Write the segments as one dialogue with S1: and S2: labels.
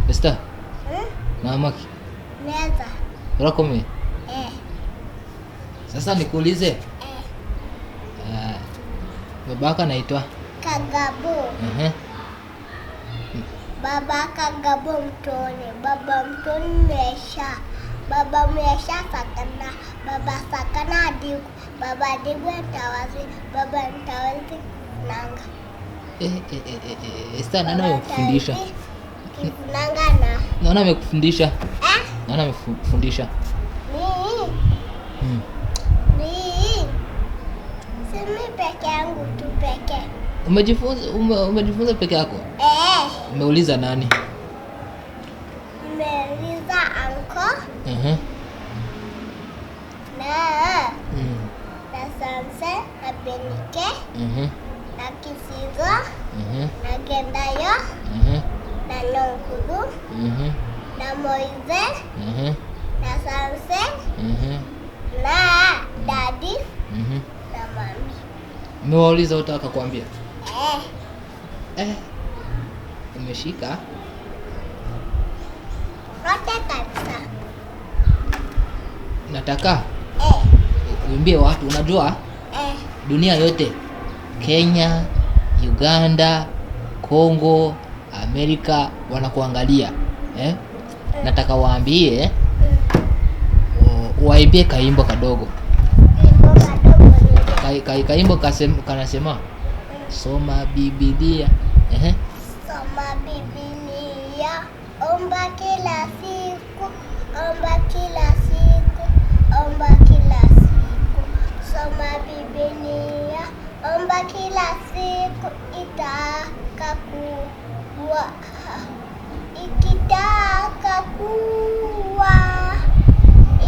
S1: Esther. Mama ki.
S2: Neza.
S1: Urakome? Sasa nikuulize. Babaka anaitwa
S2: Kagabo. Baba Kagabo mtoni. Baba mtoni mesha. Baba mesha sakana. Baba sakana adigu. Baba adigu ntawazi. Baba ntawazi nanga.
S1: Esther, nani amekufundisha?
S2: Nanga na.
S1: Nani amekufundisha? Nani amekufundisha?
S2: Simi peke yangu tu peke.
S1: Umejifunza peke yako? Umeuliza nani?
S2: Nimeuliza anko. Na Sanse, na Benike. Na Kisigo. Na Gendayo. Na Nonkudu. Na Moize. Na Sanse. Na Daddy. Na Mami.
S1: Umewauliza wote wakakwambia? Umeshika?
S2: Wote kabisa.
S1: Nataka uimbie watu, unajua? Dunia yote, Kenya, Uganda, Kongo, Amerika wanakuangalia. Nataka waambie waimbie kaimbo kadogo. Kaimbo kanasema soma Biblia.
S2: Soma Biblia, omba kila siku, omba kila siku, omba kila siku. Soma Biblia, omba kila siku, itaka kuwa. Ikitaka kuwa.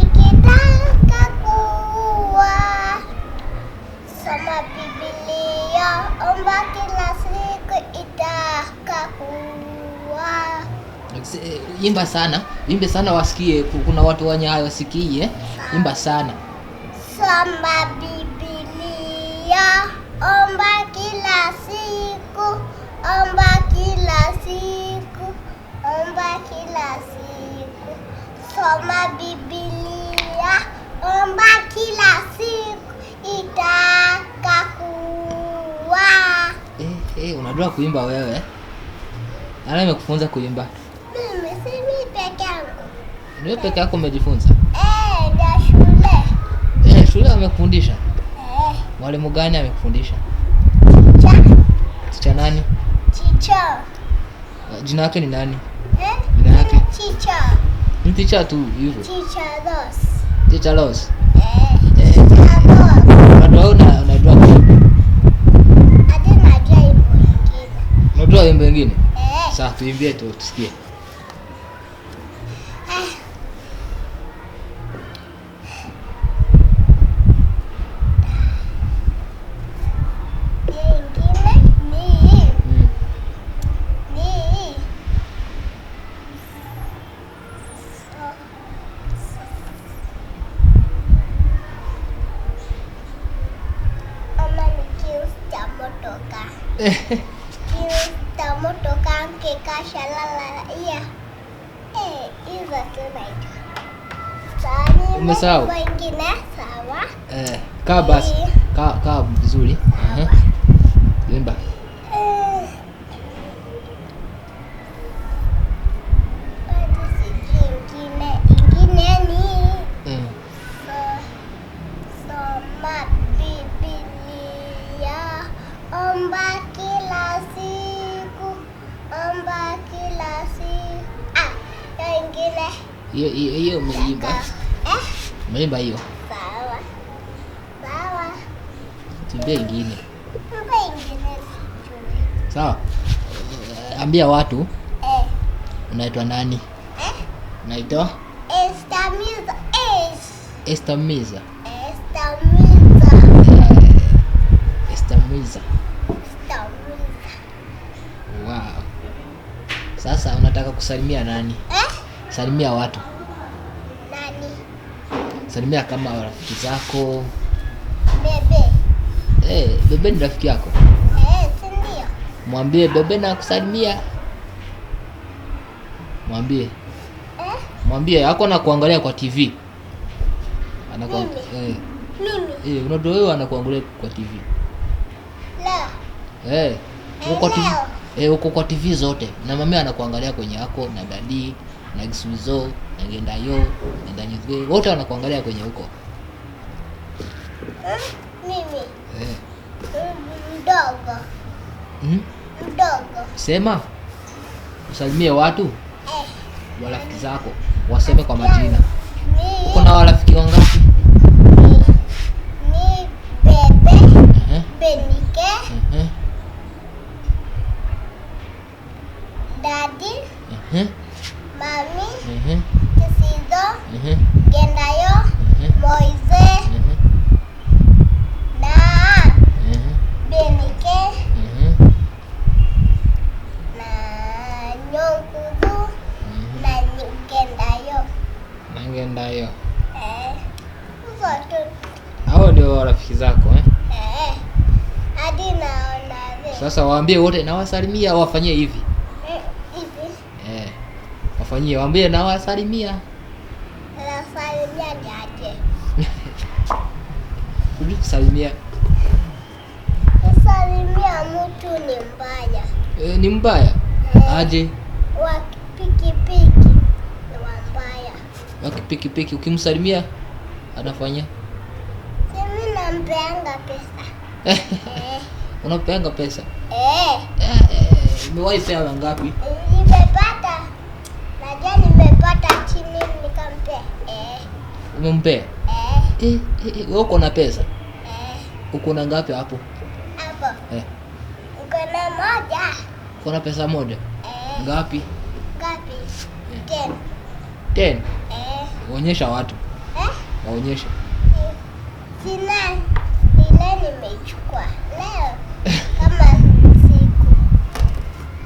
S2: Ikitaka kuwa. Soma Biblia, omba kila siku, itaka kuwa.
S1: Imba sana, imbe sana wasikie. Kuna watu wenye hawasikie. Imba sana.
S2: Soma Biblia, omba kila siku, omba kila siku, omba kila siku. Soma Biblia, omba kila siku, itaka kuwa.
S1: Unajua kuimba wewe? Nani amekufunza kuimba?
S2: Mimi peke yangu.
S1: Wewe peke yako umejifunza?
S2: Da shule.
S1: Shule amekufundisha? Mwalimu gani amekufundisha? Teacher nani?
S2: Teacher.
S1: Jina lake ni nani? Jina lake?
S2: Teacher.
S1: Ni teacher tu hivyo?
S2: Teacher Ross.
S1: Teacher Ross.
S2: Teacher Ross.
S1: Unajua kuimba?
S2: Hadi najua wimbo ingine.
S1: Unajua wimbo ingine? Sasa tuimbie tu tusikie.
S2: Motoka kekashalala. Hizo tunaita.
S1: Umesahau?
S2: Wengine sawa.
S1: Kaa basi. Kaa vizuri. Imba. Ingine ni soma Biblia, omba kila siku, omba kila siku. Ingine. Hiyo umeimba. Umeimba hiyo.
S2: Sawa.
S1: Tuimbie ingine.
S2: Ingine.
S1: Sawa. Ambia watu. Unaitwa nani? Unaitwa? Esther Miza. Wow. Sasa unataka kusalimia nani? Salimia watu.
S2: Nani?
S1: Salimia kama rafiki zako.
S2: Bebe.
S1: Bebe ni rafiki yako?
S2: Si ndio?
S1: Mwambie bebe na kusalimia. Mwambie. Mwambie yako na kuangalia kwa TV.
S2: Mimi.
S1: Unaona wewe anakuangalia kwa TV.
S2: Leo.
S1: Uko kwa TV. Uko kwa TV zote. Na mama anakuangalia kwenye yako na dadi na Gisuzo na Gendayo na Danyizwe. Wote wanakuangalia kwenye huko.
S2: Mimi. Mdogo. Mdogo.
S1: Sema. Usalimie watu. Marafiki zako. Waseme kwa majina. Uko na marafiki wangapi?
S2: Ni Bebe. Benike. Daddy. Mami. Gisuzo. Gendayo. Moise. Na Benike. Na Nyonkudu. Na Gendayo.
S1: Nangendayo.
S2: Zote.
S1: Hao ndio rafiki zako
S2: Hadi naona
S1: Sasa waambie wote na wasalimia wafanyie hivi.
S2: Hivi.
S1: Wafanyie waambie na wasalimia.
S2: Nasalimia aje?
S1: Kusalimia.
S2: Kusalimia mtu ni mbaya.
S1: Ni mbaya. Aje?
S2: Wa pikipiki ni mbaya.
S1: Wa pikipiki ukimsalimia anafanya?
S2: Mimi nampeanga pesa.
S1: Unapeanga pesa? Umewahi pewa ngapi?
S2: Nimepata. Najua nimepata chini nikampea.
S1: Umempea? Wewe uko na pesa? Uko na ngapi hapo?
S2: Hapo. Uko na moja.
S1: Uko na pesa moja? Ngapi?
S2: Ngapi?
S1: 10. Onyesha watu. Waonyeshe.
S2: Sina. Ile nimechukua leo kama siku.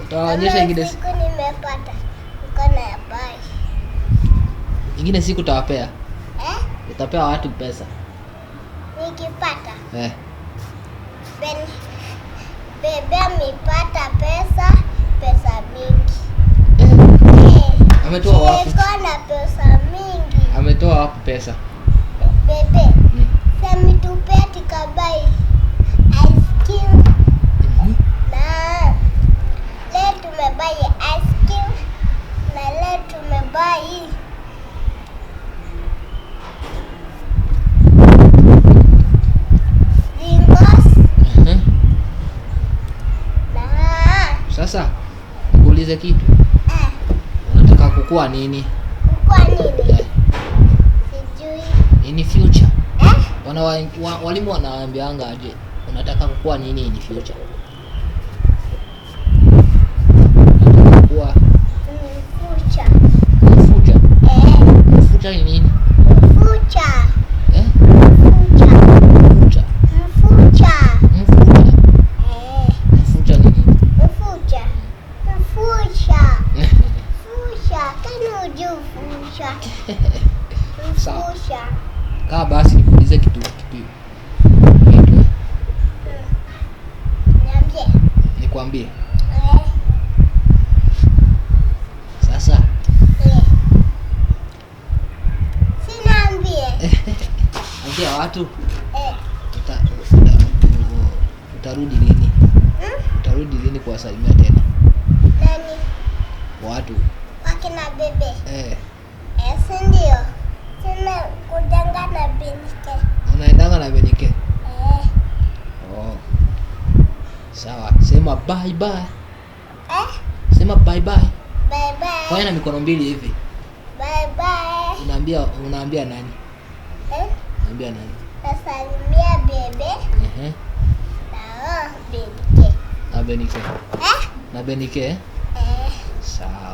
S1: Utaonyesha ingine
S2: siku nimepata. Uko na bai.
S1: Ingine siku utawapea? Utapea watu pesa.
S2: Nikipata. Bebe amepata pesa mingi.
S1: Ametoa wapi?
S2: Niko na pesa mingi.
S1: Ametoa wapi pesa?
S2: Bebe. Sema tupea tikabai ice cream. Na leo tumebai ice cream. Na leo tumebai
S1: Sasa nikuulize kitu. Unataka kukua nini?
S2: Kukua nini? Sijui.
S1: In future. Walimu wanaambianga aje? Unataka kukua nini in future? Unataka kukua
S2: future.
S1: Future? Future ni nini?
S2: Future.
S1: Future.
S2: Future.
S1: Future ni nini?
S2: Future. Kana ujue future.
S1: Sawa. Kaa basi nikuulize kitu.
S2: Niambie.
S1: Nikwambie. Sasa.
S2: Sinaambie.
S1: Ambia watu. Utarudi lini? Utarudi lini kuwasalimia tena?
S2: Nani?
S1: Watu.
S2: Wakina Bebe.
S1: Si
S2: ndio. Sina kudanga na Benike.
S1: Unaendanga na Benike? Sawa. Sema bye bye. Sema bye bye.
S2: Bye bye.
S1: Fanya na mikono mbili hivi.
S2: Bye bye.
S1: Unaambia nani? Unaambia nani?
S2: Nasalimia Bebe. Na Benike.
S1: Na Benike. Na Benike? Sawa.